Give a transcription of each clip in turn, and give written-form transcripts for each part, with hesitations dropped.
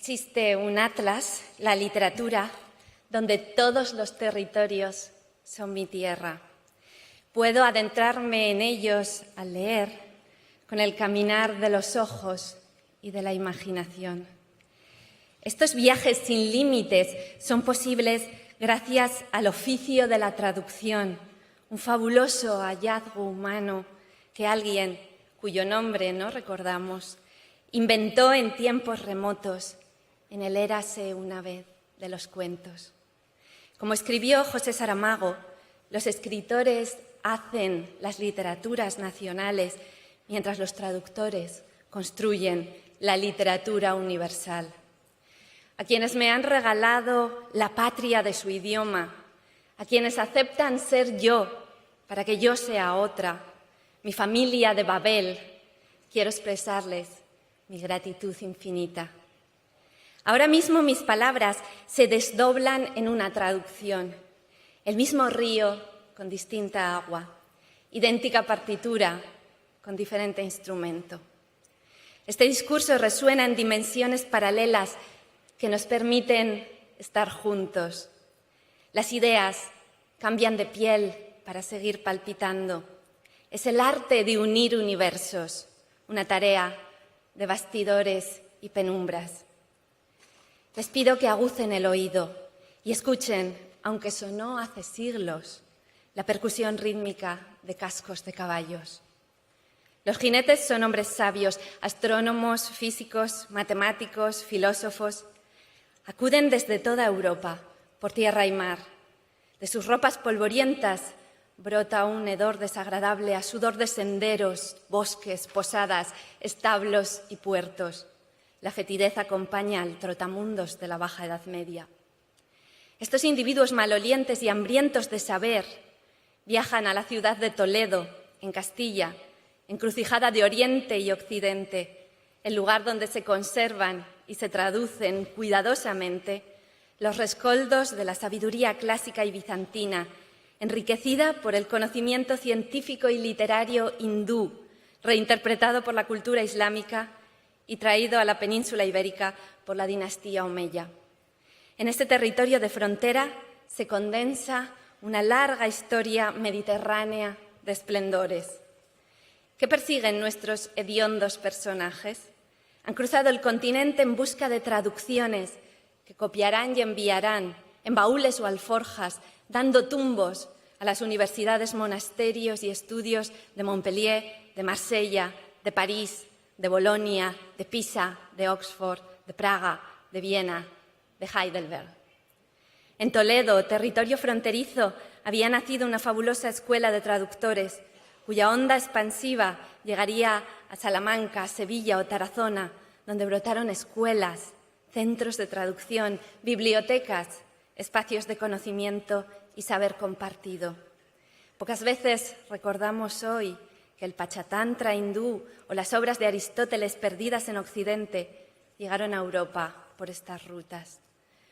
Existe un atlas, la literatura, donde todos los territorios son mi tierra. Puedo adentrarme en ellos al leer con el caminar de los ojos y de la imaginación. Estos viajes sin límites son posibles gracias al oficio de la traducción, un fabuloso hallazgo humano que alguien, cuyo nombre no recordamos, inventó en tiempos remotos, en el érase una vez de los cuentos. Como escribió José Saramago, los escritores hacen las literaturas nacionales mientras los traductores construyen la literatura universal. A quienes me han regalado la patria de su idioma, a quienes aceptan ser yo para que yo sea otra, mi familia de Babel, quiero expresarles mi gratitud infinita. Ahora mismo mis palabras se desdoblan en una traducción. El mismo río con distinta agua, idéntica partitura con diferente instrumento. Este discurso resuena en dimensiones paralelas que nos permiten estar juntos. Las ideas cambian de piel para seguir palpitando. Es el arte de unir universos, una tarea de bastidores y penumbras. Les pido que agucen el oído y escuchen, aunque sonó hace siglos, la percusión rítmica de cascos de caballos. Los jinetes son hombres sabios, astrónomos, físicos, matemáticos, filósofos. Acuden desde toda Europa, por tierra y mar. De sus ropas polvorientas brota un hedor desagradable a sudor de senderos, bosques, posadas, establos y puertos. La fetidez acompaña al trotamundos de la Baja Edad Media. Estos individuos malolientes y hambrientos de saber viajan a la ciudad de Toledo, en Castilla, encrucijada de Oriente y Occidente, el lugar donde se conservan y se traducen cuidadosamente los rescoldos de la sabiduría clásica y bizantina, enriquecida por el conocimiento científico y literario hindú, reinterpretado por la cultura islámica y traído a la península ibérica por la dinastía omeya. En este territorio de frontera se condensa una larga historia mediterránea de esplendores. ¿Qué persiguen nuestros hediondos personajes? Han cruzado el continente en busca de traducciones que copiarán y enviarán en baúles o alforjas, dando tumbos a las universidades, monasterios y estudios de Montpellier, de Marsella, de París, de Bolonia, de Pisa, de Oxford, de Praga, de Viena, de Heidelberg. En Toledo, territorio fronterizo, había nacido una fabulosa escuela de traductores, cuya onda expansiva llegaría a Salamanca, Sevilla o Tarazona, donde brotaron escuelas, centros de traducción, bibliotecas, espacios de conocimiento y saber compartido. Pocas veces recordamos hoy que el Pachatantra hindú o las obras de Aristóteles perdidas en Occidente llegaron a Europa por estas rutas.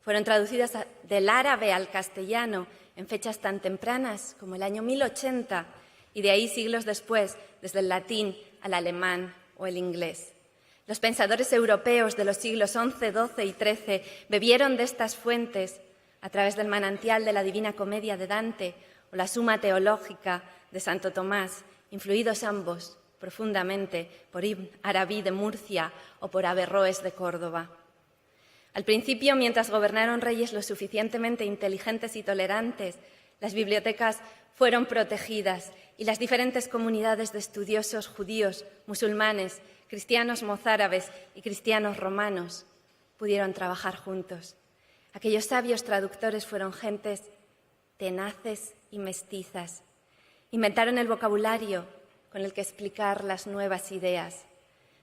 Fueron traducidas del árabe al castellano en fechas tan tempranas como el año 1080 y de ahí siglos después desde el latín al alemán o el inglés. Los pensadores europeos de los siglos XI, XII y XIII bebieron de estas fuentes a través del manantial de la Divina Comedia de Dante o la Suma Teológica de Santo Tomás, influidos ambos profundamente por Ibn Arabi de Murcia o por Averroes de Córdoba. Al principio, mientras gobernaron reyes lo suficientemente inteligentes y tolerantes, las bibliotecas fueron protegidas y las diferentes comunidades de estudiosos judíos, musulmanes, cristianos mozárabes y cristianos romanos pudieron trabajar juntos. Aquellos sabios traductores fueron gentes tenaces y mestizas. Inventaron el vocabulario con el que explicar las nuevas ideas.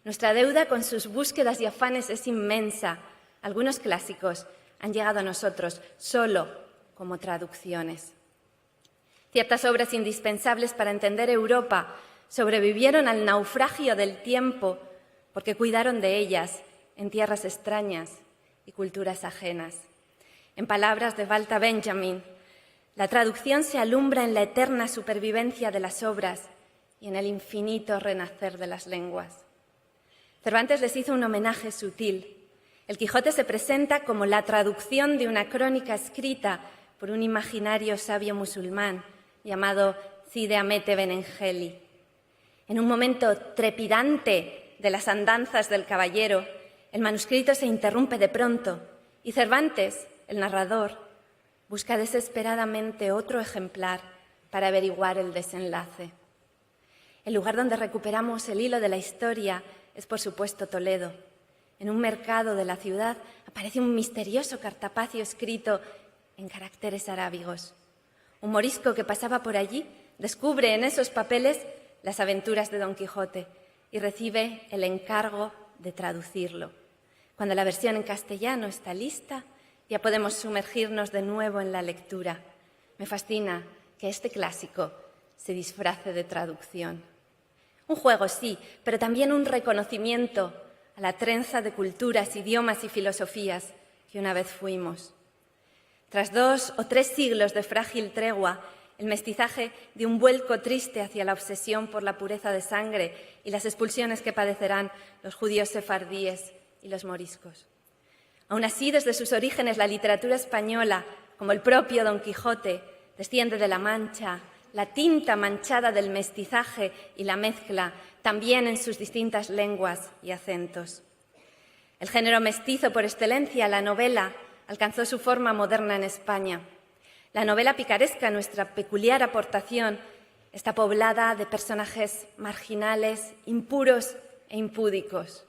Nuestra deuda con sus búsquedas y afanes es inmensa. Algunos clásicos han llegado a nosotros solo como traducciones. Ciertas obras indispensables para entender Europa sobrevivieron al naufragio del tiempo porque cuidaron de ellas en tierras extrañas y culturas ajenas. En palabras de Walter Benjamin, la traducción se alumbra en la eterna supervivencia de las obras y en el infinito renacer de las lenguas. Cervantes les hizo un homenaje sutil. El Quijote se presenta como la traducción de una crónica escrita por un imaginario sabio musulmán llamado Cide Hamete Benengeli. En un momento trepidante de las andanzas del caballero, el manuscrito se interrumpe de pronto y Cervantes, el narrador, busca desesperadamente otro ejemplar para averiguar el desenlace. El lugar donde recuperamos el hilo de la historia es, por supuesto, Toledo. En un mercado de la ciudad aparece un misterioso cartapacio escrito en caracteres arábigos. Un morisco que pasaba por allí descubre en esos papeles las aventuras de Don Quijote y recibe el encargo de traducirlo. Cuando la versión en castellano está lista, ya podemos sumergirnos de nuevo en la lectura. Me fascina que este clásico se disfrace de traducción. Un juego, sí, pero también un reconocimiento a la trenza de culturas, idiomas y filosofías que una vez fuimos. Tras 2 o 3 siglos de frágil tregua, el mestizaje dio un vuelco triste hacia la obsesión por la pureza de sangre y las expulsiones que padecerán los judíos sefardíes y los moriscos. Aún así, desde sus orígenes, la literatura española, como el propio Don Quijote, desciende de la Mancha, la tinta manchada del mestizaje y la mezcla, también en sus distintas lenguas y acentos. El género mestizo por excelencia, la novela, alcanzó su forma moderna en España. La novela picaresca, nuestra peculiar aportación, está poblada de personajes marginales, impuros e impúdicos.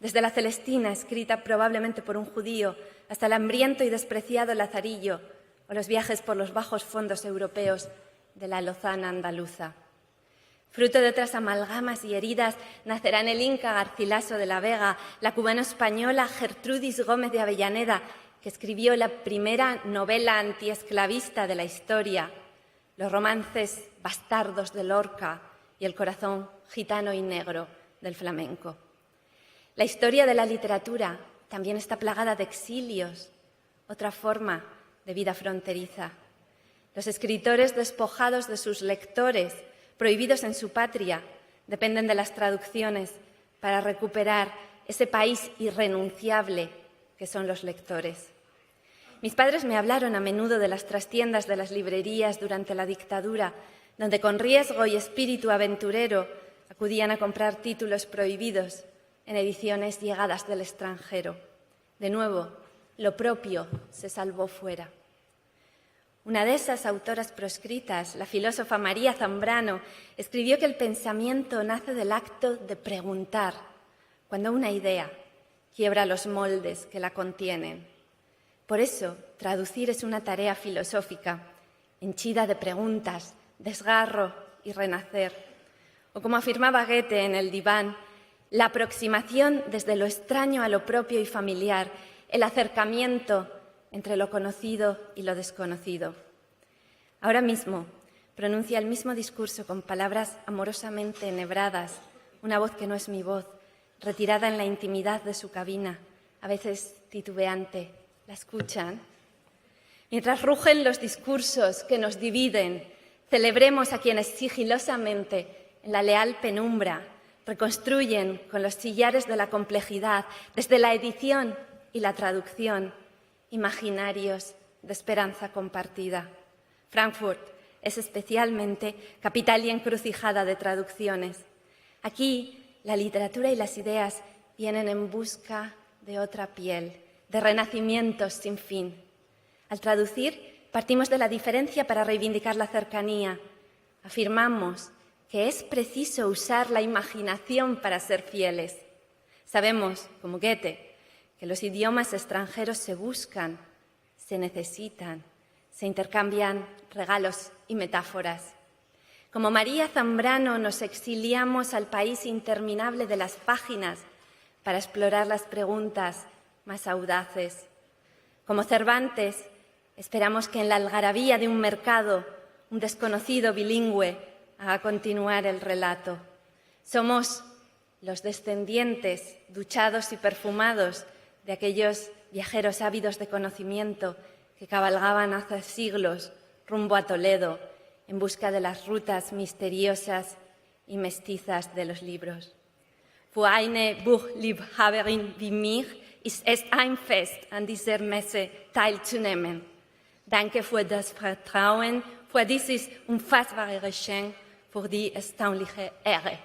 Desde la Celestina, escrita probablemente por un judío, hasta el hambriento y despreciado Lazarillo, o los viajes por los bajos fondos europeos de la Lozana andaluza. Fruto de otras amalgamas y heridas nacerán el inca Garcilaso de la Vega, la cubano-española Gertrudis Gómez de Avellaneda, que escribió la primera novela antiesclavista de la historia, los romances bastardos de Lorca y el corazón gitano y negro del flamenco. La historia de la literatura también está plagada de exilios, otra forma de vida fronteriza. Los escritores despojados de sus lectores, prohibidos en su patria, dependen de las traducciones para recuperar ese país irrenunciable que son los lectores. Mis padres me hablaron a menudo de las trastiendas de las librerías durante la dictadura, donde con riesgo y espíritu aventurero acudían a comprar títulos prohibidos en ediciones llegadas del extranjero. De nuevo, lo propio se salvó fuera. Una de esas autoras proscritas, la filósofa María Zambrano, escribió que el pensamiento nace del acto de preguntar, cuando una idea quiebra los moldes que la contienen. Por eso, traducir es una tarea filosófica, henchida de preguntas, desgarro y renacer. O como afirmaba Goethe en el Diván, la aproximación desde lo extraño a lo propio y familiar, el acercamiento entre lo conocido y lo desconocido. Ahora mismo pronuncia el mismo discurso con palabras amorosamente enhebradas, una voz que no es mi voz, retirada en la intimidad de su cabina, a veces titubeante. ¿La escuchan? Mientras rugen los discursos que nos dividen, celebremos a quienes sigilosamente, en la leal penumbra, reconstruyen con los sillares de la complejidad, desde la edición y la traducción, imaginarios de esperanza compartida. Frankfurt es especialmente capital y encrucijada de traducciones. Aquí la literatura y las ideas vienen en busca de otra piel, de renacimientos sin fin. Al traducir, partimos de la diferencia para reivindicar la cercanía. Afirmamos que es preciso usar la imaginación para ser fieles. Sabemos, como Goethe, que los idiomas extranjeros se buscan, se necesitan, se intercambian regalos y metáforas. Como María Zambrano, nos exiliamos al país interminable de las páginas para explorar las preguntas más audaces. Como Cervantes, esperamos que en la algarabía de un mercado, un desconocido bilingüe haga continuar el relato. Somos los descendientes, duchados y perfumados, de aquellos viajeros ávidos de conocimiento que cabalgaban hace siglos rumbo a Toledo en busca de las rutas misteriosas y mestizas de los libros. Für eine Buchliebhaberin wie mich Es ist ein Fest, an dieser Messe teilzunehmen. Danke für das Vertrauen, für dieses unfassbare Geschenk, für die erstaunliche Ehre.